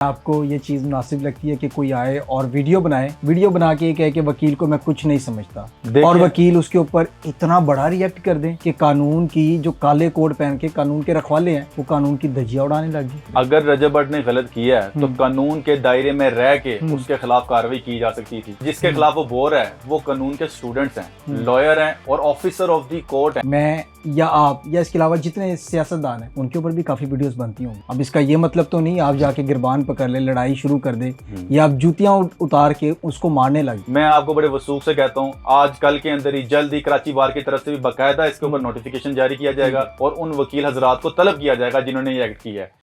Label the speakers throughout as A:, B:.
A: आपको ये चीज़ मुनासिब लगती है कि कोई आए और वीडियो बना के ये कहे कि वकील को मैं कुछ नहीं समझता, और वकील उसके ऊपर इतना बड़ा रिएक्ट कर दें कि कानून की जो काले कोट पहन के कानून के रखवाले हैं वो कानून की धज्जियां उड़ाने लगी।
B: अगर रजब भट्ट ने गलत किया है तो कानून के दायरे में रह के उसके खिलाफ कार्रवाई की जा सकती थी। जिसके खिलाफ वो बोल रहा है वो कानून के स्टूडेंट्स हैं, लॉयर हैं और ऑफिसर ऑफ द कोर्ट है।
A: मैं या आप या इसके अलावा जितने सियासतदान हैं उनके ऊपर भी काफ़ी वीडियोस बनती होंगी। अब इसका ये मतलब तो नहीं आप जाके गिरबान पकड़ ले, लड़ाई शुरू कर दे या आप जूतियां उतार के उसको मारने लगे।
B: मैं आपको बड़े वसूख से कहता हूँ आज कल के अंदर ही जल्द ही कराची बार की तरफ से भी बाकायदा इसके ऊपर नोटिफिकेशन जारी किया जाएगा और उन वकील हजरात को तलब किया जाएगा जिन्होंने ये एक्ट किया है।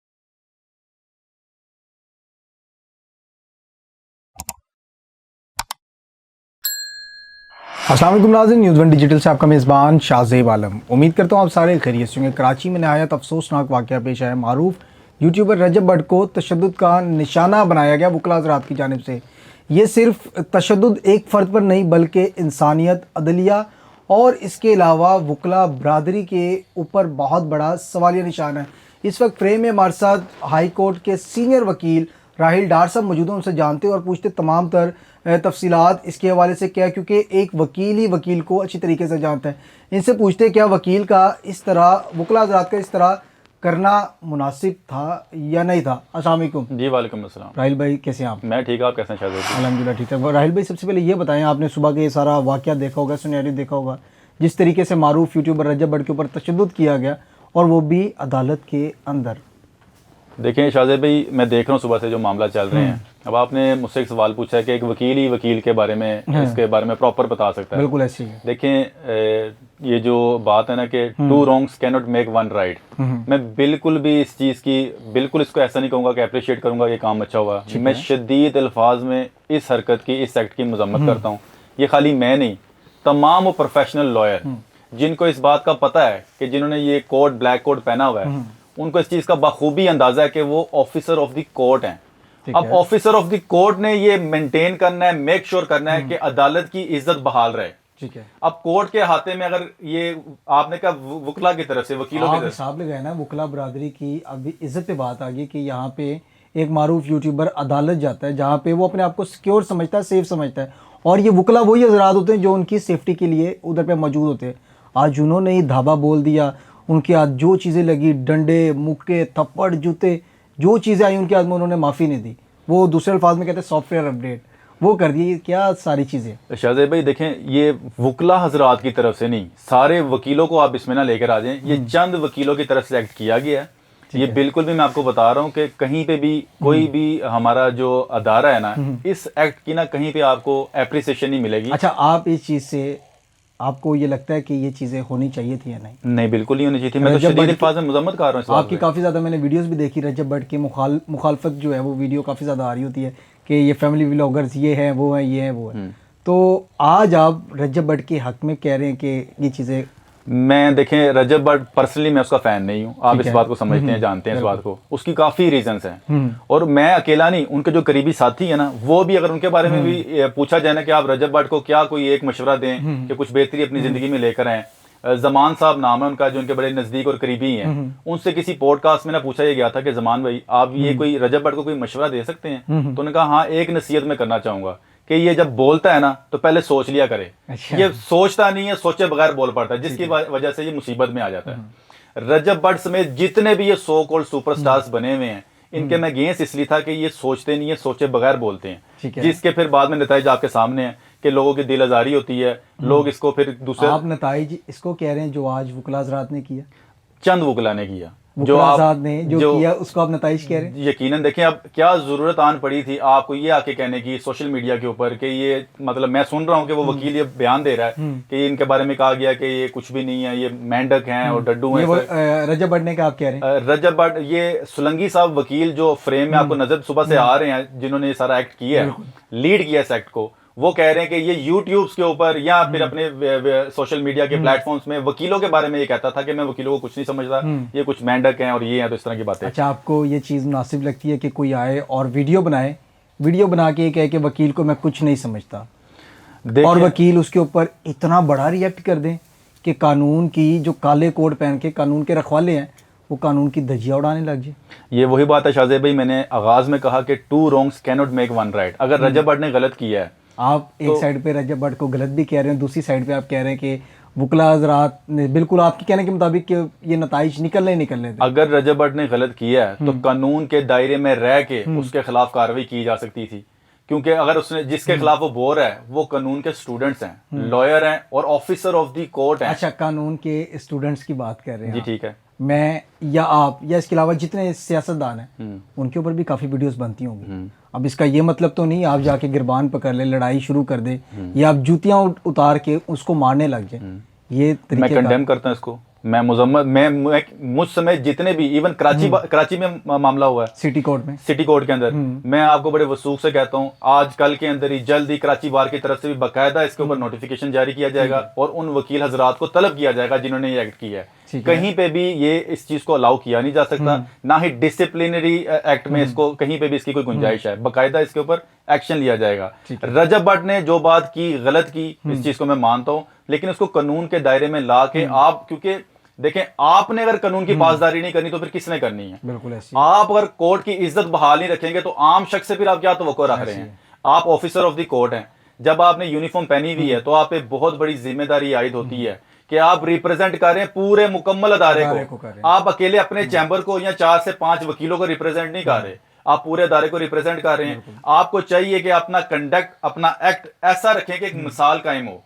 A: अस्सलाम वालेकुम नाज़रीन, न्यूज़ वन डिजिटल से आपका मेज़बान शाहज़ेब आलम। उम्मीद करता हूँ आप सारे खैरियत से होंगे। कराची में नहायत अफसोसनाक वाक़या पेश आया। मारूफ यूट्यूबर रजब भट्ट को तशद्दुद का निशाना बनाया गया वकला हज़रात की जानिब से। ये सिर्फ तशद्दुद एक फ़र्द पर नहीं बल्कि इंसानियत, अदलिया और इसके अलावा वकला बरादरी के ऊपर बहुत बड़ा सवालिया निशान है। इस वक्त फ्रेम में हमारे साथ हाई कोर्ट के सीनियर वकील राहिल डार साहब मौजूद हैं। उनसे जानते और पूछते तमाम तर तफसीलात इसके हवाले से क्या, क्योंकि एक वकील ही वकील को अच्छी तरीके से जानता है। इनसे पूछते क्या वकील का इस तरह वकला हज़रात का इस तरह करना मुनासिब था या नहीं था। अस्सलाम वालेकुम।
B: जी वालेकुम अस्सलाम।
A: राहिल भाई कैसे हैं आप?
B: मैं ठीक हूँ, आप कैसे हैं शाहज़ेब?
A: अल्हम्दुलिल्लाह ठीक है। राहिल भाई सबसे पहले ये बताएं, आपने सुबह के ये सारा वाक़या देखा होगा, सिनेरियो देखा होगा, जिस तरीके से मारूफ यूट्यूबर रजब भट्ट के ऊपर तशद्दुद किया गया और वो भी अदालत के अंदर।
B: देखिए शाहज़ेब भाई, मैं देख रहा हूँ सुबह से जो मामला चल रहे हैं। अब आपने मुझसे एक सवाल पूछा है कि एक वकील ही वकील के बारे में इसके बारे में प्रॉपर बता सकता है।
A: बिल्कुल ऐसे ही है।
B: देखें ये जो बात है ना कि two wrongs can not make one right, मैं बिल्कुल भी इस चीज़ की बिल्कुल इसको ऐसा नहीं कहूँगा कि अप्रिशिएट करूँगा ये काम अच्छा हुआ। मैं शदीद अल्फाज में इस हरकत की, इस एक्ट की मजम्मत करता हूँ। ये खाली मैं नहीं, तमाम वो प्रोफेशनल लॉयर जिनको इस बात का पता है कि जिन्होंने ये कोट ब्लैक कोट पहना हुआ है उनको इस चीज़ का बखूबी अंदाजा है कि वो ऑफिसर ऑफ द कोर्ट हैं। अब ऑफिसर ऑफ द कोर्ट ने ये मेंटेन करना है, मेक श्योर करना है कि अदालत की इज्जत बहाल रहे।
A: ठीक है।
B: अब कोर्ट के हाथे में अगर ये आपने कहा वकला की तरफ से, वकीलों की तरफ से
A: हिसाब लगाया ना, वकला बरादरी की अब इज्जत पे बात आ गई कि यहाँ पे एक मारूफ यूट्यूबर अदालत जाता है जहाँ पे वो अपने आप को सिक्योर समझता है, सेफ समझता है, और ये वकला वही हजरात होते हैं जो उनकी सेफ्टी के लिए उधर पे मौजूद होते हैं। आज उन्होंने ही धाबा बोल दिया, उनके हाथ जो चीज़ें लगी, डंडे, मुक्के, थप्पड़, जूते, जो चीज़ें आई उनके हाथ में, उन्होंने माफ़ी नहीं दी। वो दूसरे अल्फाज में कहते हैं सॉफ्टवेयर अपडेट, वो कर दिए। क्या सारी चीज़ें
B: शाहज़ेब भाई देखें, ये वकला हजरात की तरफ से नहीं, सारे वकीलों को आप इसमें ना लेकर आ जाएं। ये चंद वकीलों की तरफ से एक्ट किया गया है। ये बिल्कुल भी मैं आपको बता रहा हूँ कि कहीं पे भी कोई भी हमारा जो अदारा है ना, इस एक्ट की ना कहीं पे आपको एप्रिसिएशन नहीं मिलेगी।
A: अच्छा, आप इस चीज़ से आपको ये लगता है कि ये चीज़ें होनी चाहिए थी या नहीं?
B: नहीं, बिल्कुल नहीं होनी चाहिए थी। मैं तो शदीद अल्फाज में मजम्मत कर रहा हूँ।
A: आपकी काफ़ी ज़्यादा मैंने वीडियोस भी देखी, रजब भट्ट की मुखालफत जो है वो वीडियो काफ़ी ज़्यादा आ रही होती है कि ये फैमिली व्लॉगर्स ये हैं, वो हैं, ये हैं, वो हैं। तो आज आप रजब भट्ट के हक में कह रहे हैं कि ये चीज़ें,
B: मैं देखें रजब भट्ट पर्सनली मैं उसका फ़ैन नहीं हूँ। आप इस बात को समझते हैं, जानते हैं इस बात को। उसकी काफ़ी रीजंस हैं और मैं अकेला नहीं, उनके जो करीबी साथी है ना वो भी, अगर उनके बारे में भी पूछा जाए ना कि आप रजब भट्ट को क्या कोई एक मशवरा दें कि कुछ बेहतरी अपनी ज़िंदगी में लेकर आएँ। जमान साहब नाम है उनका, जो उनके बड़े नज़दीक और करीबी हैं। उनसे किसी पॉडकास्ट में ना पूछा ये गया था कि जमान भाई आप ये कोई रजब भट्ट को कोई मशवरा दे सकते हैं? तो उन्होंने कहा हाँ, एक नसीहत मैं करना चाहूँगा कि ये जब बोलता है ना तो पहले सोच लिया करे।
A: अच्छा।
B: ये सोचता नहीं है, सोचे बगैर बोल पड़ता है, जिसकी वजह से ये मुसीबत में आ जाता है। रजब भट्ट समेत जितने भी ये सो कॉल्ड सुपरस्टार्स बने हुए हैं, इनके मैं गेंस इसलिए था कि ये सोचते नहीं है, सोचे बगैर बोलते हैं, जिसके फिर बाद में नतीजे आपके सामने हैं कि लोगों की दिल आजारी होती है। लोग इसको फिर दूसरे, आप
A: नतीजे इसको कह रहे हैं जो आज वकला हज़रात ने किया,
B: चंद वकला ने किया,
A: जो आप ने जो किया उसको आप नतीज कह रहे हैं।
B: यकीनन देखें, अब क्या जरूरत आन पड़ी थी आपको ये आके कहने की सोशल मीडिया के ऊपर कि ये, मतलब मैं सुन रहा हूँ कि वो वकील ये बयान दे रहा है कि इनके बारे में कहा गया कि ये कुछ भी नहीं है, ये मेंढक हैं और डड्डू हैं।
A: रजब भट्ट ने क्या आप कह रहे हैं?
B: रजब भट्ट, ये सुलंगी साहब वकील जो फ्रेम में आपको नजर सुबह से आ रहे हैं, जिन्होंने ये सारा एक्ट किया है, लीड किया इस एक्ट को, वो कह रहे हैं कि ये यूट्यूब्स के ऊपर या फिर अपने सोशल मीडिया के प्लेटफॉर्म्स में वकीलों के बारे में ये कहता था कि मैं वकीलों को कुछ नहीं समझता, ये कुछ मेंढक हैं और ये हैं, तो इस तरह की बातें।
A: अच्छा, आपको ये चीज़ मुनासिब लगती है कि कोई आए और वीडियो बना के ये कहे कि वकील को मैं कुछ नहीं समझता, और वकील उसके ऊपर इतना बड़ा रिएक्ट कर दें कि कानून की जो काले कोट पहन के कानून के रखवाले हैं वो कानून की धज्जियां उड़ाने लग जाए।
B: ये वही बात है शाहजेब भाई, मैंने आगाज में कहा कि two wrongs can not make one right. अगर रजब भट्ट ने गलत किया है,
A: आप एक साइड पे रजब भट्ट को गलत भी कह रहे हैं, दूसरी साइड पे आप कह रहे हैं कि वकला हजरात ने बिल्कुल आपके कहने के मुताबिक कि ये नताइज निकलने थे।
B: अगर रजब भट्ट ने गलत किया है तो कानून के दायरे में रह के उसके खिलाफ कार्रवाई की जा सकती थी, क्योंकि अगर उसने जिसके खिलाफ वो बोल रहा है वो कानून के स्टूडेंट्स हैं, लॉयर हैं और ऑफिसर ऑफ द कोर्ट हैं।
A: अच्छा, कानून के स्टूडेंट्स की बात कर रहे हैं
B: जी
A: आप।
B: ठीक है।
A: मैं या आप या इसके अलावा जितने सियासतदान हैं उनके ऊपर भी काफ़ी वीडियोस बनती होंगी। अब इसका ये मतलब तो नहीं आप जाके गिरबान पकड़ ले, लड़ाई शुरू कर दे या आप जूतियां उतार के उसको मारने लग जाए। ये
B: मैं
A: तरीके
B: कंडेम करता हूँ इसको। मैं मुजम्मत मैं मुझ समय जितने भी इवन कराची में मामला हुआ है
A: सिटी कोर्ट में,
B: सिटी कोर्ट के अंदर, मैं आपको बड़े वसूख से कहता हूँ आज कल के अंदर ही जल्द ही कराची बार की तरफ से भी बाकायदा इसके ऊपर नोटिफिकेशन जारी किया जाएगा और उन वकील हजरात को तलब किया जाएगा जिन्होंने ये एक्ट किया है। कहीं पे भी ये इस चीज को अलाउ किया नहीं जा सकता, ना ही डिसिप्लिनरी एक्ट में इसको कहीं पे भी इसकी कोई गुंजाइश है। बाकायदा इसके ऊपर एक्शन लिया जाएगा। रजब भट्ट ने जो बात की गलत की, इस चीज को मैं मानता हूँ, लेकिन उसको कानून के दायरे में ला के आप, क्योंकि देखें आपने अगर कानून की पासदारी नहीं करनी तो फिर किसने करनी है?
A: बिल्कुल ऐसी।
B: आप अगर कोर्ट की इज्जत बहाल नहीं रखेंगे तो आम शख्स से फिर आप क्या तवक्को रख रहे हैं? आप ऑफिसर ऑफ द कोर्ट हैं, जब आपने यूनिफॉर्म पहनी हुई है तो आप पे बहुत बड़ी जिम्मेदारी आयद होती है कि आप रिप्रेजेंट करें पूरे मुकम्मल अदारे को। आप अकेले अपने चैम्बर को या 4 से 5 वकीलों को रिप्रेजेंट नहीं कर रहे, आप पूरे अदारे को रिप्रेजेंट कर रहे हैं। आपको चाहिए कि अपना कंडक्ट, अपना एक्ट ऐसा रखें कि एक मिसाल कायम हो।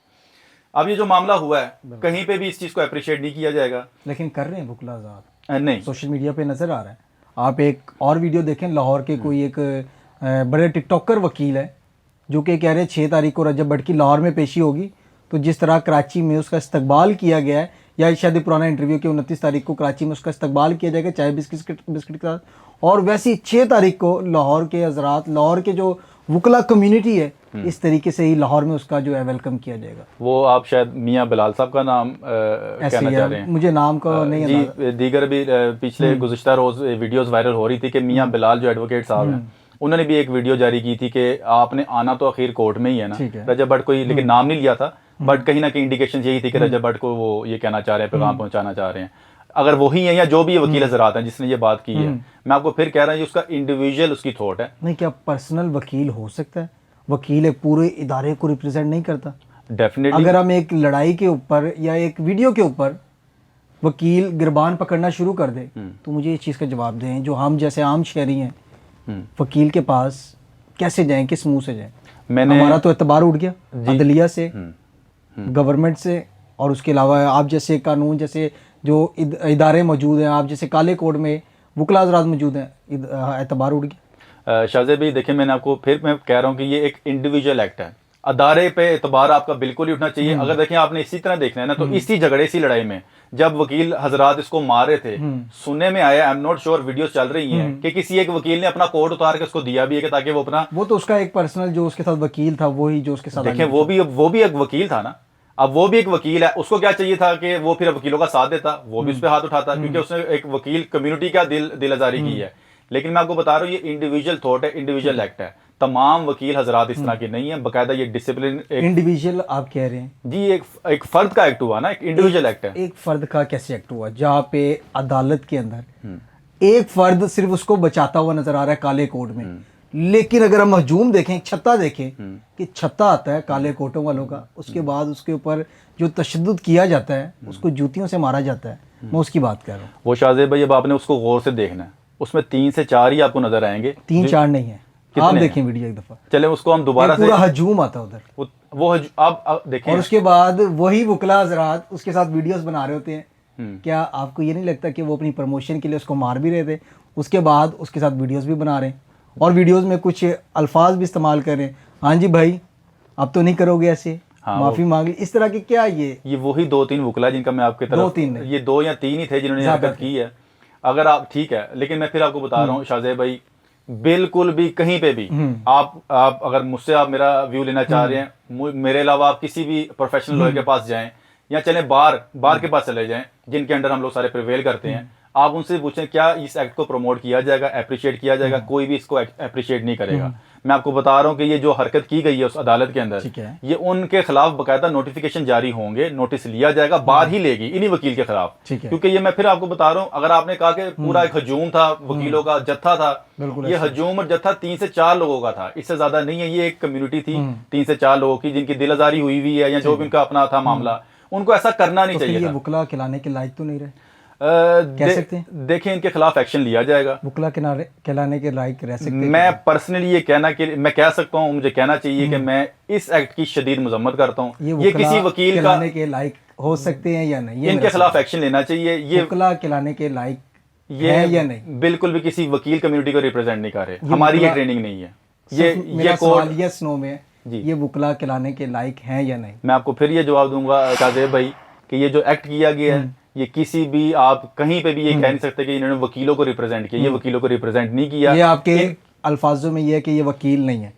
B: अब ये जो मामला हुआ है कहीं पे भी इस चीज को अप्रिशिएट नहीं किया जाएगा,
A: लेकिन कर रहे हैं वकला हजरात,
B: नहीं
A: सोशल मीडिया पे नजर आ रहा है। आप एक और वीडियो देखें, लाहौर के कोई एक बड़े टिकटॉकर वकील है जो कि कह रहे हैं 6 तारीख को रजब भट्ट की लाहौर में पेशी होगी, तो जिस तरह कराची में उसका इस्तकबाल किया गया है, या शायद पुराना इंटरव्यू कि 29 तारीख को कराची में उसका इस्तकबाल किया जाएगा चाय बिस्किट के साथ, और वैसे 6 तारीख को लाहौर के हजरात, लाहौर के जो वकला कम्युनिटी है, इस तरीके से ही लाहौर में उसका जो है वेलकम किया जाएगा।
B: वो आप शायद मियां बिलाल साहब का नाम कहना चाह रहे हैं?
A: मुझे नाम का नहीं
B: जी, दीगर भी पिछले गुज़िश्ता रोज वीडियोस वायरल हो रही थी कि मियां बिलाल जो एडवोकेट साहब हैं, उन्होंने भी एक वीडियो जारी की थी कि आपने आना तो आखिर कोर्ट में ही है ना। रजब भट्ट को लेकिन नाम नहीं लिया था, बट कहीं ना कहीं इंडिकेशन यही थी कि रजब भट्ट को वो ये कहना चाह रहे हैं, पैगाम पहुंचाना चाह रहे हैं। अगर वही है या जो भी वकील हजरात हैं जिसने ये बात की है, मैं आपको फिर कह रहा हूँ उसका इंडिविजुअल उसकी थॉट है।
A: नहीं, क्या पर्सनल वकील हो सकता है? वकील एक पूरे इदारे को रिप्रेजेंट नहीं करता।
B: डेफिनेटली
A: अगर हम एक लड़ाई के ऊपर या एक वीडियो के ऊपर वकील गिरबान पकड़ना शुरू कर दे तो मुझे इस चीज़ का जवाब दें, जो हम जैसे आम शहरी हैं वकील के पास कैसे जाएं, किस मुंह से जाएं? हमारा तो एतबार उठ गया अदलिया से, गवर्नमेंट से, और उसके अलावा आप जैसे कानून जैसे जो इदारे मौजूद हैं, आप जैसे काले कोड में वकला हज़रात मौजूद हैं, एतबार उठ गया।
B: शाहजेब भाई देखिए, मैंने आपको फिर मैं कह रहा हूँ कि ये एक इंडिविजुअल एक्ट है, अदारे पे एतबार आपका बिल्कुल ही उठना चाहिए। अगर देखें आपने इसी तरह देखना है ना, तो इसी झगड़े, इसी लड़ाई में जब वकील हजरात इसको मार रहे थे, सुनने में आया, I am not sure, videos चल रही हैं कि किसी एक वकील ने अपना कोट उतार के उसको दिया भी है कि ताकि वो अपना,
A: वो तो उसका एक पर्सनल जो उसके साथ वकील था वही जो उसके साथ,
B: देखें वो भी एक वकील था ना। अब वो भी एक वकील है, उसको क्या चाहिए था कि वो फिर वकीलों का साथ देता, वो भी उस पर हाथ उठाता, क्योंकि उसने एक वकील कम्युनिटी का दिल आजारी की है। लेकिन मैं आपको बता रहा हूँ ये इंडिविजुअल थॉट है, इंडिविजुअल एक्ट है। तमाम वकील हजरात इस तरह के नहीं है, बाकायदा ये डिसिप्लिन
A: इंडिविजुअल आप कह रहे हैं
B: जी, एक फर्द का एक्ट हुआ ना, एक इंडिविजुअल एक्ट है।
A: एक फर्द का कैसे एक्ट हुआ जहाँ पे अदालत के अंदर एक फर्द सिर्फ उसको बचाता हुआ नजर आ रहा है काले कोट में, लेकिन अगर हम हजूम देखें, छत्ता देखें कि छत्ता आता है काले कोटों वालों का, उसके बाद उसके ऊपर जो तशद्दुद किया जाता है, उसको जूतियों से मारा जाता है, मैं उसकी बात कर रहा हूँ।
B: वो शाहजेब भाई अब आपने उसको गौर से देखना है, उसमें 3 से 4 ही आपको नजर आएंगे,
A: 3-4 नहीं है, आप देखें वीडियो एक दफा,
B: चले उसको हम दोबारा से,
A: पूरा हजूम आता है उधर,
B: वो आप देखें,
A: और उसके बाद वही वकला हजरात उसके साथ वीडियोस बना रहे होते हैं। क्या आपको ये नहीं लगता कि वो अपनी प्रमोशन के लिए उसको मार भी रहे थे, उसके बाद उसके साथ वीडियोस भी बना रहे हैं और वीडियोस में कुछ अल्फाज भी इस्तेमाल कर रहे हैं, हाँ जी भाई अब तो नहीं करोगे ऐसे, माफी मांग ली, इस तरह की? क्या ये वही
B: 2-3 वकला जिनका मैं आपके तरफ,
A: 2-3
B: ये 2 या 3 ही थे जिन्होंने हरकत की है। अगर आप ठीक है, लेकिन मैं फिर आपको बता रहा हूँ शाहजेब भाई, बिल्कुल भी कहीं पे भी आप अगर मुझसे आप मेरा व्यू लेना चाह रहे हैं, मेरे अलावा आप किसी भी प्रोफेशनल लॉयर के पास जाएं या चलें बार के पास चले जाएं, जिनके अंडर हम लोग सारे प्रिवेल करते हैं, आप उनसे पूछें क्या इस एक्ट को प्रमोट किया जाएगा, अप्रिशिएट किया जाएगा? कोई भी इसको अप्रिशिएट नहीं करेगा। मैं आपको बता रहा हूँ कि ये जो हरकत की गई है उस अदालत के अंदर,
A: ठीक है।
B: ये उनके खिलाफ बकायदा नोटिफिकेशन जारी होंगे, नोटिस लिया जाएगा, बार ही लेगी इन्हीं वकील के खिलाफ।
A: ठीक है।
B: क्योंकि ये मैं फिर आपको बता रहा हूँ, अगर आपने कहा कि पूरा एक हजूम था, वकीलों का जत्था था,
A: बिल्कुल
B: ये
A: ऐसे।
B: हजूम और जत्था 3 से 4 लोगों का था, इससे ज्यादा नहीं है। ये एक कम्युनिटी थी 3 से 4 लोगों की, जिनकी दिल आजारी हुई हुई है या जो भी उनका अपना था मामला, उनको ऐसा करना नहीं
A: तो फिर
B: चाहिए
A: ये
B: था।
A: वकला खिलाने के लायक तो नहीं रहे?
B: कह
A: सकते हैं?
B: देखें, इनके खिलाफ एक्शन लिया जाएगा।
A: वकला किनारे कहलाने के लायक रह सकते हैं?
B: मैं पर्सनली ये कहना कि मैं कह सकता हूँ, मुझे कहना चाहिए कि मैं इस एक्ट की शदीद मजम्मत करता हूँ। ये किसी वकील का
A: कहलाने के लायक हो सकते हैं या नहीं? ये
B: इनके खिलाफ एक्शन लेना चाहिए। ये
A: वकला कहलाने के लायक
B: ये
A: है या नहीं?
B: बिल्कुल भी किसी वकील कम्युनिटी को रिप्रेजेंट नहीं कर रहे। हमारी ये ट्रेनिंग नहीं है। ये
A: सवाल यस नो में
B: जी।
A: ये वकला कहलाने के लायक हैं या नहीं?
B: मैं आपको फिर ये जवाब दूंगा शाहजेब भाई कि ये जो एक्ट किया गया है, ये किसी भी, आप कहीं पे भी ये कह नहीं सकते कि इन्होंने वकीलों को रिप्रेजेंट किया। ये वकीलों को रिप्रेजेंट नहीं किया।
A: ये आपके अल्फाजों में ये है कि ये वकील नहीं है?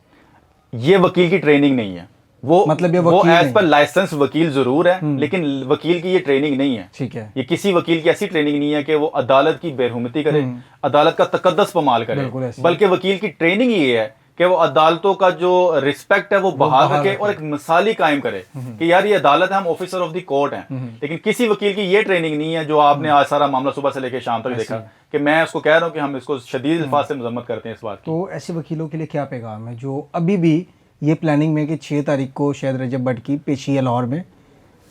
B: ये वकील की ट्रेनिंग नहीं है। वो
A: मतलब ये
B: वो
A: वकील
B: एज
A: नहीं
B: पर लाइसेंस वकील जरूर है, लेकिन वकील की ये ट्रेनिंग नहीं है।
A: ठीक है।
B: ये किसी वकील की ऐसी ट्रेनिंग नहीं है कि वो अदालत की बेरहमती करे, अदालत का तकद्दस पमाल करे,
A: बिल्कुल ऐसे।
B: बल्कि वकील की ट्रेनिंग ये है कि वो अदालतों का जो रिस्पेक्ट है वो बहाल रखे और एक मिसाली कायम करे कि यार ये अदालत है, हम ऑफिसर ऑफ द कोर्ट हैं। लेकिन किसी वकील की ये ट्रेनिंग नहीं है जो आपने आज सारा मामला सुबह से लेकर शाम तक देखा, कि मैं उसको कह रहा हूँ कि हम इसको शदीद अल्फाज से मजम्मत करते हैं इस बात की।
A: तो ऐसे वकीलों के लिए क्या पैगाम है जो अभी भी ये प्लानिंग में कि 6 तारीख को शायद रजब भट्ट की पेशी है लाहौर में,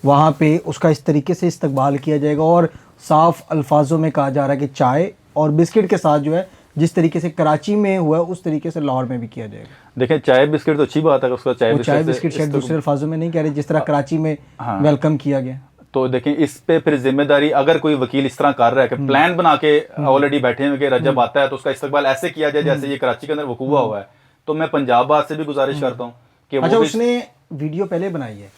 A: वहाँ पे उसका इस तरीके से इस्तकबाल किया जाएगा और साफ अल्फाजों में कहा जा रहा है कि चाय और बिस्किट के साथ जो है जिस तरीके से कराची में हुआ है उस तरीके से लाहौर में भी किया जाएगा?
B: देखें, चाय बिस्किट तो अच्छी बात है, उसका चाय
A: बिस्किट शायद दूसरे अल्फाजों में नहीं कह रहे जिस तरह कराची में वेलकम किया गया।
B: तो देखें, इस पे फिर जिम्मेदारी, अगर कोई वकील इस तरह कर रहा है कि प्लान बना के ऑलरेडी बैठे हैं कि रजब आता है तो उसका इस्तकबाल ऐसे किया जाए जैसे ये कराची के अंदर वकूआ हुआ है, तो मैं पंजाब बार से भी गुजारिश करता हूँ कि
A: अच्छा, उसने वीडियो पहले बनाई है,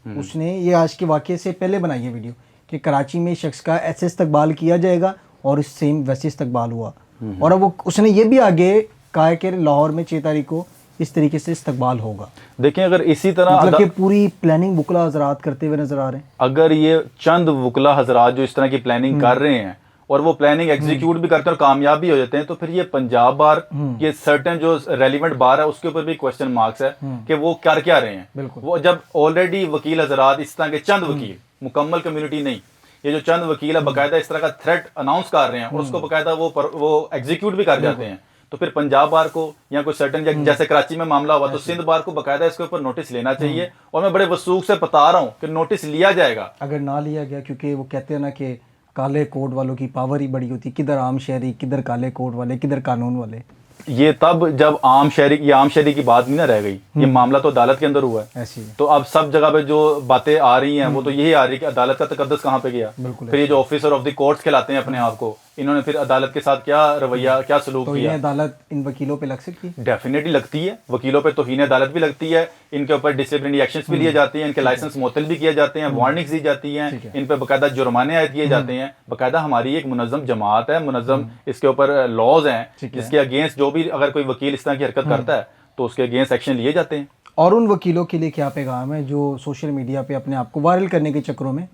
A: उसने ये आज के वाक़े से पहले बनाई है वीडियो कि कराची में शख्स का ऐसे इस्तकबाल किया जाएगा और इस सेम वैसे इस्तकबाल हुआ, और अब उसने ये भी आगे कहा है कि लाहौर में 6 तारीख को इस तरीके से इस्तकबाल होगा।
B: देखें, अगर इसी तरह
A: मतलब कि पूरी प्लानिंग वकला हजरात करते हुए नजर आ रहे हैं।
B: अगर ये चंद वकला हजरात जो इस तरह की प्लानिंग कर रहे हैं और वो प्लानिंग एग्जीक्यूट भी करते हैं और कामयाब भी हो जाते हैं, तो फिर ये पंजाब बार, ये सर्टेन जो रेलिवेंट बार है उसके ऊपर भी क्वेश्चन मार्क्स है कि वो कर क्या रहे हैं। वो जब ऑलरेडी वकील हजरात इस तरह के चंद वकील, मुकम्मल कम्युनिटी नहीं, ये जो चंद वकील है बाकायदा इस तरह का थ्रेट अनाउंस कर रहे हैं और उसको बाकायदा वो एग्जीक्यूट भी कर जाते हैं, तो फिर पंजाब बार को या कोई सर्टन, जैसे कराची में मामला हुआ तो सिंध बार को बाकायदा इसके ऊपर नोटिस लेना चाहिए। और मैं बड़े वसूख से बता रहा हूँ कि नोटिस लिया जाएगा।
A: अगर ना लिया गया, क्योंकि वो कहते हैं ना कि काले कोट वालों की पावर ही बड़ी होती है, किधर आम शहरी, किधर काले कोट वाले, किधर कानून वाले।
B: ये तब जब आम शहरी की बात नहीं ना रह गई, ये मामला तो अदालत के अंदर हुआ है
A: ऐसी है।
B: तो अब सब जगह पे जो बातें आ रही हैं वो तो यही आ रही है कि अदालत का तकद्दस कहाँ पे गया। फिर ये जो ऑफिसर ऑफ द कोर्ट्स कहलाते हैं अपने आप को, इन्होंने फिर अदालत के साथ क्या रवैया, क्या सलूक
A: तो
B: किया।
A: ये अदालत इन वकीलों पे लग सकती है?
B: डेफिनेटली लगती है, वकीलों पे तौहीन अदालत भी लगती है, इनके ऊपर डिसिप्लिनरी एक्शंस भी लिए जाते हैं, इनके लाइसेंस मुअत्तल भी किए जाते हैं, वार्निंग्स दी जाती हैं, इन पे बाकायदा जुर्माने आयद किए जाते हैं। बाकायदा हमारी एक मुनज़्ज़म जमात है, मुनज़्ज़म इसके ऊपर लॉज हैं जिसके अगेंस्ट जो भी अगर कोई वकील इस तरह की हरकत करता है तो उसके अगेंस्ट एक्शन लिए जाते हैं।
A: और उन वकीलों के लिए क्या पैगाम है जो सोशल मीडिया पे अपने आप को वायरल करने के चक्करों में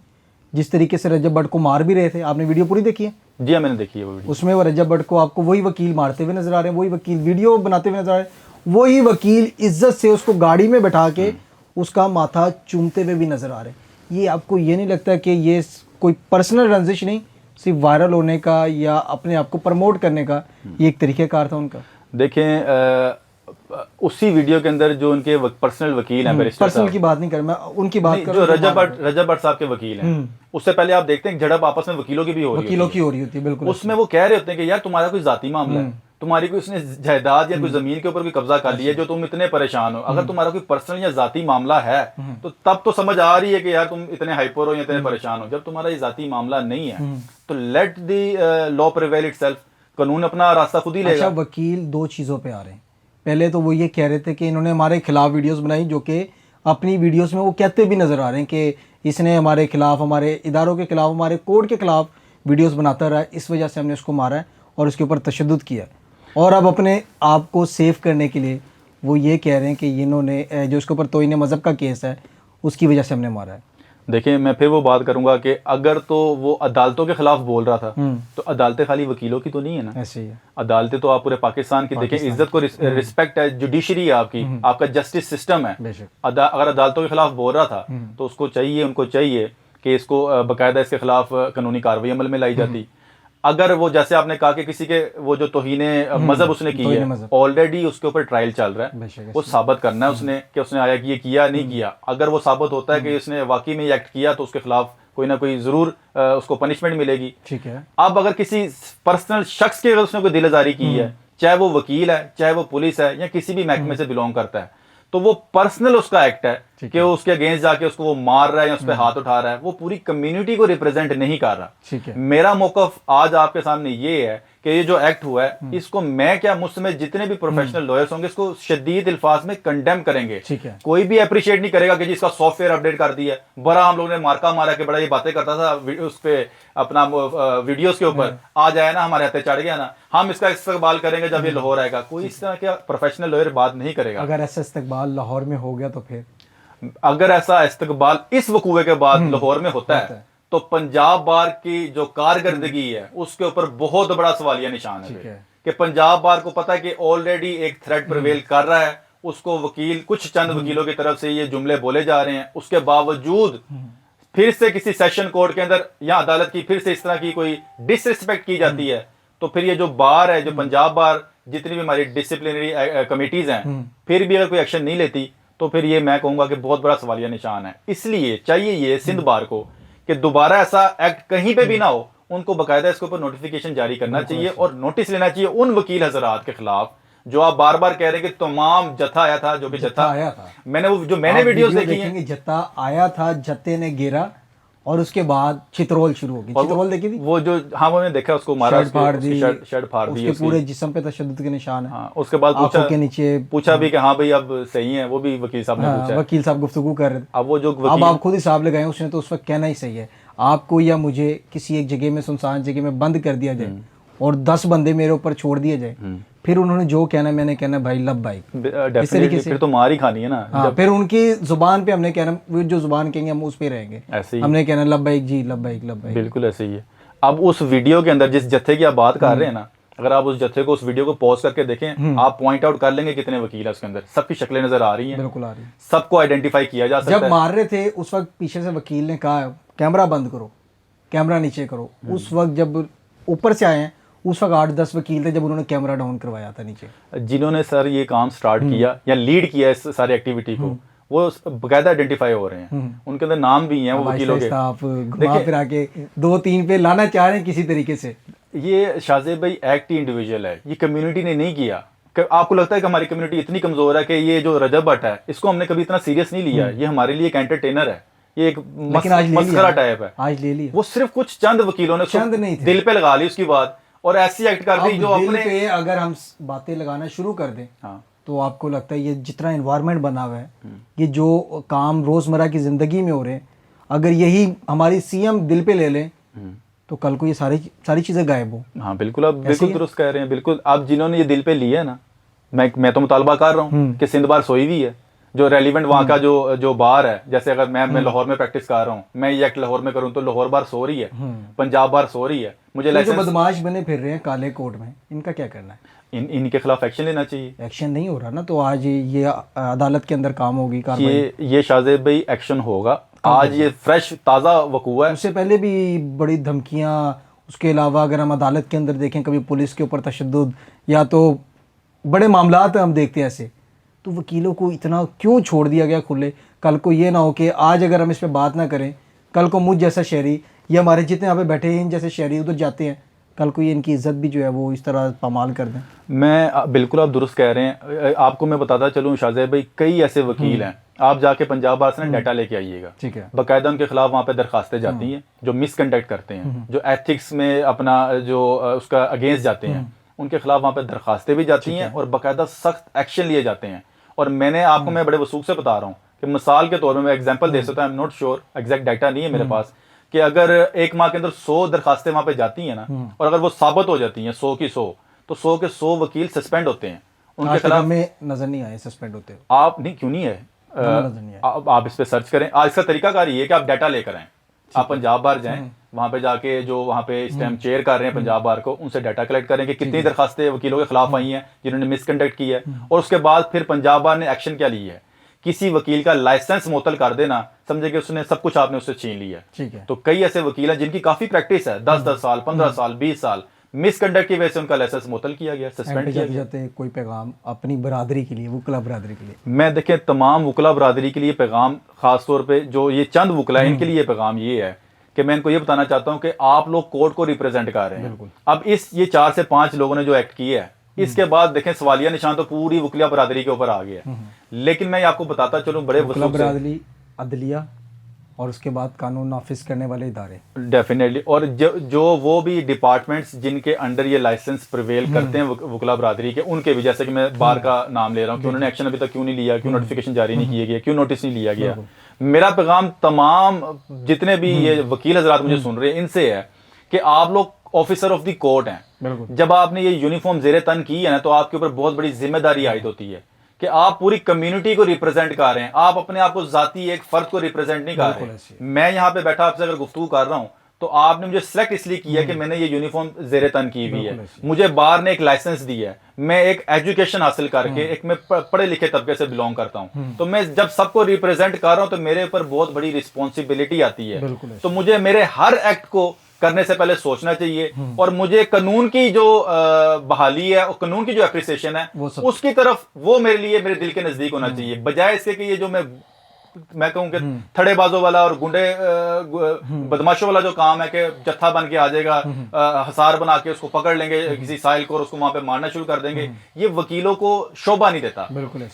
A: जिस तरीके से रजब भट्ट को मार भी रहे थे? आपने वीडियो पूरी देखी है?
B: जी हाँ, मैंने देखी है वो वीडियो।
A: उसमें वो रजब भट्ट को आपको वही वकील मारते हुए नजर आ रहे हैं, वही वकील वीडियो बनाते हुए नजर आ रहे हैं, वही वकील इज्जत से उसको गाड़ी में बैठा के उसका माथा चूमते हुए भी नजर आ रहे हैं। ये आपको ये नहीं लगता कि ये कोई पर्सनल रंजिश नहीं, सिर्फ वायरल होने का या अपने आप को प्रमोट करने का ये एक तरीक़ेकार था उनका?
B: देखें, उसी वीडियो के अंदर जो उनके पर्सनल वकील हैं, बैरिस्टर
A: पर्सनल की बात नहीं कर, मैं उनकी बात कर
B: जो रजब भट्ट साहब के वकील हैं, उससे पहले आप देखते हैं झड़प आपस में वकीलों की भी हो रही
A: होती है। बिल्कुल,
B: उसमें वो कह रहे होते हैं कि यार तुम्हारा कोई जाती मामला है, तुम्हारी कोई उसने जायदाद या कोई जमीन के ऊपर कोई कब्जा कर लिया जो तुम इतने परेशान हो, अगर तुम्हारा कोई पर्सनल या जाती मामला है तो तब तो समझ आ रही है कि यार तुम इतने हाइपर हो या इतने परेशान हो। जब तुम्हारा ये जाती मामला नहीं है तो let the law prevail itself, कानून अपना रास्ता खुद ही लेगा।
A: अच्छा, वकील 2 चीज़ों पे आ रहे हैं। पहले तो वो ये कह रहे थे कि इन्होंने हमारे खिलाफ वीडियोस बनाई, जो कि अपनी वीडियोस में वो कहते भी नज़र आ रहे हैं कि इसने हमारे खिलाफ, हमारे इदारों के खिलाफ, हमारे कोर्ट के खिलाफ वीडियोस बनाता रहा है, इस वजह से हमने उसको मारा है और उसके ऊपर तशद्दुद किया है। और अब अपने आप को सेव करने के लिए वो ये कह रहे हैं कि इन्होंने जो इसके ऊपर तौहीन मज़हब का केस है उसकी वजह से हमने मारा है।
B: देखिए मैं फिर वो बात करूंगा कि अगर तो वो अदालतों के खिलाफ बोल रहा था तो अदालतें खाली वकीलों की तो नहीं है ना,
A: ऐसे ही है।
B: अदालतें तो आप पूरे पाकिस्तान की देखें, इज्जत को रिस्पेक्ट है, जुडिशरी है आपकी, आपका जस्टिस सिस्टम है।
A: बेशक।
B: अगर अदालतों के खिलाफ बोल रहा था तो उसको चाहिए, उनको चाहिए कि इसको बाकायदा इसके खिलाफ कानूनी कार्रवाई अमल में लाई जाती। अगर वो जैसे आपने कहा कि किसी के वो जो तौहीने मजहब उसने की है, ऑलरेडी उसके ऊपर ट्रायल चल रहा है, वो साबित करना है उसने कि उसने आया कि ये किया नहीं किया। अगर वो साबित होता है कि उसने वाकई में ये एक्ट किया तो उसके खिलाफ कोई ना कोई जरूर उसको पनिशमेंट मिलेगी।
A: ठीक है।
B: अब अगर किसी पर्सनल शख्स की अगर उसने कोई दिलजारी की है, चाहे वो वकील है, चाहे वो पुलिस है, या किसी भी महकमे से बिलोंग करता है, तो वो पर्सनल उसका एक्ट है कि वो उसके अगेंस्ट जाके उसको वो मार रहा है या उस पर हाथ उठा रहा है, वो पूरी कम्युनिटी को रिप्रेजेंट नहीं कर रहा।
A: ठीक है।
B: मेरा मौकफ आज आपके सामने ये है कि ये जो एक्ट हुआ है इसको मैं क्या, मुझसे जितने भी प्रोफेशनल लॉयर्स होंगे इसको शदीद अल्फाज में कंडेम करेंगे।
A: ठीक है।
B: कोई भी अप्रिशिएट नहीं करेगा कि जी इसका सॉफ्टवेयर अपडेट कर दिया है, बड़ा हम लोग ने मार्का मारा कि बड़ा ये बातें करता था उस पे अपना वीडियोस के ऊपर, आ जाए ना हमारे हाथे चढ़ गया ना, हम इसका इस्तेमाल करेंगे जब ये लाहौर आएगा। कोई इस तरह का प्रोफेशनल लॉयर बात नहीं करेगा।
A: अगर ऐसा इस्तेमाल लाहौर में हो गया तो फिर,
B: अगर ऐसा इस्तकबाल इस वकूए के बाद लाहौर में होता है तो पंजाब बार की जो कारकर्दगी है उसके ऊपर बहुत बड़ा सवालिया निशान है कि पंजाब बार को पता है कि ऑलरेडी एक थ्रेट प्रिवेल कर रहा है, उसको वकील, कुछ चंद वकीलों की तरफ से ये जुमले बोले जा रहे हैं, उसके बावजूद फिर से किसी सेशन कोर्ट के अंदर या अदालत की फिर से इस तरह की कोई डिसरिस्पेक्ट की जाती है, तो फिर ये जो बार है, जो पंजाब बार, जितनी भी हमारी डिसिप्लिनरी कमिटीज हैं, फिर भी अगर कोई एक्शन नहीं लेती तो फिर ये मैं कहूंगा कि बहुत बड़ा सवालिया निशान है। इसलिए चाहिए ये सिंध बार को कि दोबारा ऐसा एक्ट कहीं पे भी ना हो, उनको बाकायदा इसके ऊपर नोटिफिकेशन जारी करना चाहिए और नोटिस लेना चाहिए उन वकील हजरात के खिलाफ जो आप बार बार कह रहे हैं कि तमाम जत्था आया था, जो कि जत्था
A: आया था,
B: मैंने वीडियोस देखी हैं,
A: जत्था आया था, जत्थे ने घेरा और उसके बाद चित्रोल शुरू हो गई। चित्रोल देखी थी
B: वो जो, हाँ वो मैंने देखा, उसको मारा,
A: शर्ट फाड़ दी,
B: शर्ट फाड़ दी,
A: उसके पूरे जिस्म पे तशद्दुद के निशान है।
B: हाँ, उसके बाद
A: आंखों के नीचे
B: पूछा भी कि हाँ भाई अब सही है, वो भी वकील साहब ने पूछा।
A: वकील साहब गुफ्तगू कर रहे थे।
B: अब वो जो
A: अब आप खुद हिसाब लगाएं, उसने तो उस वक्त कहना ही सही है, आपको या मुझे किसी एक जगह में, सुनसान जगह में बंद कर दिया जाए और 10 बंदे मेरे ऊपर छोड़ दिए जाए, फिर उन्होंने जो कहना मैंने कहना भाई लब भाई, इस तरीके से
B: फिर तो मार ही खानी है ना।
A: हाँ, फिर उनकी जुबान पे हमने कहना, वो जो जुबान कहेंगे हम उस पे रहेंगे,
B: ऐसे ही
A: हमने कहना लब भाई जी, लब भाई, लब भाई।
B: बिल्कुल ऐसे ही है। अब उस वीडियो के अंदर जिस जत्थे की आप बात कर रहे हैं ना, अगर आप उस जत्थे को, उस वीडियो को पॉज करके देखें, आप पॉइंट आउट कर लेंगे कितने वकील है उसके अंदर, सबकी शक्लें नजर आ रही हैं,
A: बिल्कुल आ रही है,
B: सबको आइडेंटिफाई किया जा सकता है।
A: जब मार रहे थे उस वक्त पीछे से वकील ने कहा कैमरा बंद करो, कैमरा नीचे करो। उस वक्त जब ऊपर से आए हैं, उस वक्त 8-10 वकील थे जब उन्होंने कैमरा डाउन करवाया था नीचे।
B: जिन्होंने सर ये काम स्टार्ट किया या लीड किया इस सारी एक्टिविटी को, वो बकायदा आइडेंटिफाई हो रहे हैं, उनके अंदर नाम भी हैं वो वकीलों के।
A: आप घुमा फिरा के 2-3 पे लाना चाह रहे हैं किसी तरीके से।
B: ये शाहजेब भाई एक्ट ही इंडिविजुअल है, ये कम्युनिटी ने नहीं किया। आपको लगता है कि हमारी कम्युनिटी इतनी कमजोर है कि ये जो रजब भट्ट है इसको हमने कभी इतना सीरियस नहीं लिया? ये हमारे लिए एक एंटरटेनर है, ये एक मस्करा टाइप है।
A: आज ले लिया,
B: वो सिर्फ कुछ चंद वकीलों ने
A: चंद नहीं थे,
B: दिल पे लगा ली उसकी बात और ऐसी एक्ट कर दी जो अपने
A: पे अगर हम बातें लगाना शुरू कर दें, हाँ, तो आपको लगता है ये जितना एनवायरनमेंट बना हुआ है, ये जो काम रोजमर्रा की जिंदगी में हो रहे हैं, अगर यही हमारी सीएम दिल पे ले लें तो कल को ये सारी चीजें गायब हो।
B: हाँ बिल्कुल, आप बिल्कुल दुरुस्त कह रहे हैं। बिल्कुल, आप जिन्होंने ये दिल पे लिया है ना, मैं तो मुतालबा कर रहा हूँ कि सिंध बार सोई हुई है, जो रेलिवेंट वहाँ का जो बार है, जैसे अगर मैं लाहौर में प्रैक्टिस कर रहा हूँ, मैं ये एक्ट लाहौर में करूँ तो लाहौर बार सो रही है, पंजाब बार सो रही है। मुझे
A: जो बदमाश बने फिर रहे हैं काले कोट में, इनका क्या करना है?
B: इनके खिलाफ एक्शन लेना चाहिए।
A: एक्शन नहीं हो रहा ना, तो आज ये अदालत के अंदर काम होगी कार्रवाई।
B: ये शाहजेब भाई एक्शन होगा आज, ये फ्रेश ताज़ा वकूआ है।
A: उससे पहले भी बड़ी धमकियाँ, उसके अलावा अगर हम अदालत के अंदर देखें, कभी पुलिस के ऊपर तशद्दुद या तो बड़े मामलात हम देखते हैं ऐसे, तो वकीलों को इतना क्यों छोड़ दिया गया खुले? कल को ये ना हो कि आज अगर हम इस पर बात ना करें, कल को मुझ जैसा शहरी या हमारे जितने यहाँ पे बैठे हैं इन जैसे शहरी उधर जाते हैं, कल को ये इनकी इज्जत भी जो है वो इस तरह पामाल कर दें।
B: मैं बिल्कुल, आप दुरुस्त कह रहे हैं। आपको मैं बताता चलूँ शाहजेब भाई, कई ऐसे वकील हैं, आप जाके पंजाब बार से डाटा लेके आइएगा,
A: ठीक है,
B: बाकायदा उनके खिलाफ वहाँ पे दरखास्तें जाती हैं, जो मिसकंडक्ट करते हैं, जो एथिक्स में अपना जो उसका अगेंस्ट जाते हैं, उनके खिलाफ वहाँ पे दरखास्तें भी जाती हैं और बाकायदा सख्त एक्शन लिए जाते हैं। और मैंने आपको, मैं बड़े वसूख से बता रहा हूँ कि मिसाल के तौर पर मैं एग्जाम्पल दे सकता हूँ, I am not sure, exact data नहीं है मेरे पास, कि अगर एक माह के अंदर 100 दरखास्तें वहाँ पे जाती हैं ना, और अगर वो साबित हो जाती हैं 100 की 100, तो 100 के 100 वकील सस्पेंड होते हैं। उनके खिलाफ
A: में नजर नहीं आए सस्पेंड होते।
B: आप नहीं, क्यों नहीं है?
A: हमें नजर नहीं आया।
B: आप इस पे सर्च करें। आज इसका तरीकाकार ये है कि आप डाटा लेकर आएं, आप पंजाब बार जाएं, वहां पे जाके जो वहां पे इस टाइम चेयर कर रहे हैं पंजाब बार को, उनसे डाटा कलेक्ट करें कि कितनी दरखास्तें वकीलों के खिलाफ आई हैं जिन्होंने मिसकंडक्ट की है, और उसके बाद फिर पंजाब बार ने एक्शन क्या ली है। किसी वकील का लाइसेंस मुअत्तल कर देना, समझे कि उसने सब कुछ आपने उससे छीन लिया।
A: ठीक है।
B: तो कई ऐसे वकील हैं जिनकी काफी प्रैक्टिस है, 10-10 साल, 15 साल, 20 साल, मिसकंडक्ट की वजह से उनका लाइसेंस मुअत्तल किया गया, सस्पेंड किया गया।
A: जाते कोई पैगाम अपनी बरादरी के लिए, वकला बरादरी के लिए?
B: मैं देखें तमाम वकला बरादरी के लिए पैगाम, खासतौर पे जो ये चंद वकला है इनके लिए पैगाम ये है कि मैं इनको ये बताना चाहता हूँ कि आप लोग कोर्ट को रिप्रेजेंट कर रहे हैं। अब ये 4 से 5 लोगों ने जो एक्ट किया है, इसके बाद देखें सवालिया निशान तो पूरी वकला बरादरी के ऊपर आ गया है। लेकिन मैं आपको बताता चलूँ बड़े
A: वकला बरादरी, अदलिया और उसके बाद कानून नाफिज करने वाले इदारे,
B: डेफिनेटली, और जो वो भी डिपार्टमेंट्स जिनके अंडर ये लाइसेंस प्रिवेल करते हैं वकला बरादरी के, उनके भी, जैसे कि मैं बार का नाम ले रहा हूँ कि उन्होंने एक्शन अभी तक क्यों नहीं लिया, क्यों नोटिफिकेशन जारी नहीं किए गए, क्यों नोटिस नहीं लिया गया। मेरा पैगाम तमाम जितने भी ये वकील हजरात मुझे सुन रहे हैं इनसे है कि आप लोग ऑफिसर ऑफ द कोर्ट हैं। जब आपने ये यूनिफॉर्म जेरे तन की है ना, तो आपके ऊपर बहुत बड़ी जिम्मेदारी आयद होती है कि आप पूरी कम्युनिटी को रिप्रेजेंट कर रहे हैं। आप अपने आप को जाती एक फर्द को रिप्रेजेंट नहीं कर रहे। मैं यहाँ पे बैठा आपसे अगर गुफ्तगू कर रहा हूँ तो आपने मुझे सिलेक्ट इसलिए किया कि मैंने ये यूनिफॉर्म जेरे तन की हुई है, मुझे बार ने एक लाइसेंस दिया है, मैं एक एजुकेशन हासिल करके एक मैं पढ़े लिखे तबके से बिलोंग करता हूँ। तो मैं जब सबको रिप्रेजेंट कर रहा हूँ तो मेरे ऊपर बहुत बड़ी रिस्पॉन्सिबिलिटी आती है। तो मुझे मेरे हर एक्ट को करने से पहले सोचना चाहिए, और मुझे कानून की जो बहाली है और कानून की जो एप्रिसिएशन है उसकी तरफ, वो मेरे लिए मेरे दिल के नजदीक होना चाहिए, बजाय इसके कि ये जो मैं कहूँ कि थड़ेबाजों वाला और गुंडे बदमाशों वाला जो काम है कि जत्था बन के आ जाएगा, हसार बना के उसको पकड़ लेंगे किसी साहिल को और उसको वहां पे मारना शुरू कर देंगे। ये वकीलों को शोभा नहीं देता।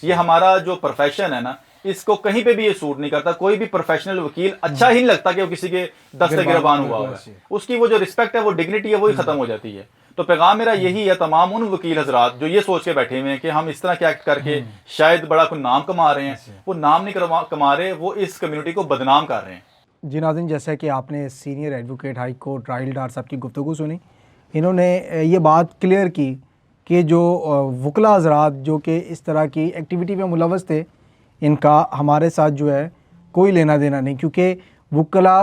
B: ये हमारा जो प्रोफेशन है ना, इसको कहीं पे भी ये सूट नहीं करता। कोई भी प्रोफेशनल वकील अच्छा ही नहीं लगता कि वो किसी के दस्ते गिरबान हुआ होगा, उसकी वो जो रिस्पेक्ट है, वो डिग्निटी है, वो ही खत्म हो जाती है। तो पैगाम मेरा यही है तमाम उन वकील हजरात जो ये सोच के बैठे हुए हैं कि हम इस तरह के एक्ट करके शायद बड़ा कोई नाम कमा रहे हैं, वो नाम नहीं कमा रहे, वो इस कम्युनिटी को बदनाम कर रहे हैं।
A: जी नाज़रीन, जैसा कि आपने senior advocate high court Rahil Dar साहब की गुफ्तगू सुनी, इन्होंने ये बात क्लियर की कि जो वकला हजरात जो कि इस तरह की एक्टिविटी में मुलव्वस थे, इनका हमारे साथ जो है कोई लेना देना नहीं, क्योंकि वकला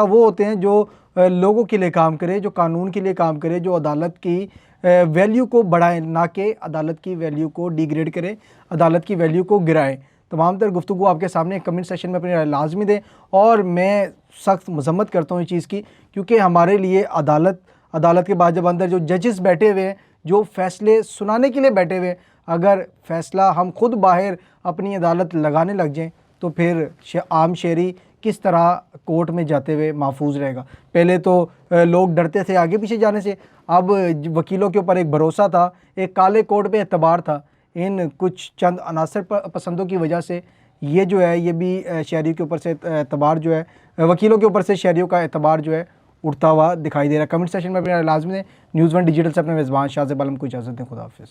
A: वो होते हैं जो लोगों के लिए काम करे, जो कानून के लिए काम करे, जो अदालत की वैल्यू को बढ़ाए, ना कि अदालत की वैल्यू को डिग्रेड करे, अदालत की वैल्यू को गिराए। तमाम तर गुफ्तगू आपके सामने कमेंट सेक्शन में अपनी राय लाजमी दें, और मैं सख्त मजम्मत करता हूँ इस चीज़ की, क्योंकि हमारे लिए अदालत के बाद जब अंदर जो जजेस बैठे हुए हैं, जो फैसले सुनाने के लिए बैठे हुए हैं, अगर फ़ैसला हम खुद बाहर अपनी अदालत लगाने लग जाएं तो फिर आम शहरी किस तरह कोर्ट में जाते हुए महफूज रहेगा। पहले तो लोग डरते थे आगे पीछे जाने से, अब वकीलों के ऊपर एक भरोसा था, एक काले कोर्ट पे एतबार था। इन कुछ चंद अनासर पसंदों की वजह से ये जो है, ये भी शहरियों के ऊपर से एतबार जो है, वकीलों के ऊपर से शहरियों का एतबार जो है उठता हुआ दिखाई दे रहा है। कमेंट सेक्शन में अपने लाजमी दें। न्यूज़ 1 डिजिटल से अपने मेज़बान शाहज़ेब आलम को इजाज़त दें। खुदा हाफ़िज़।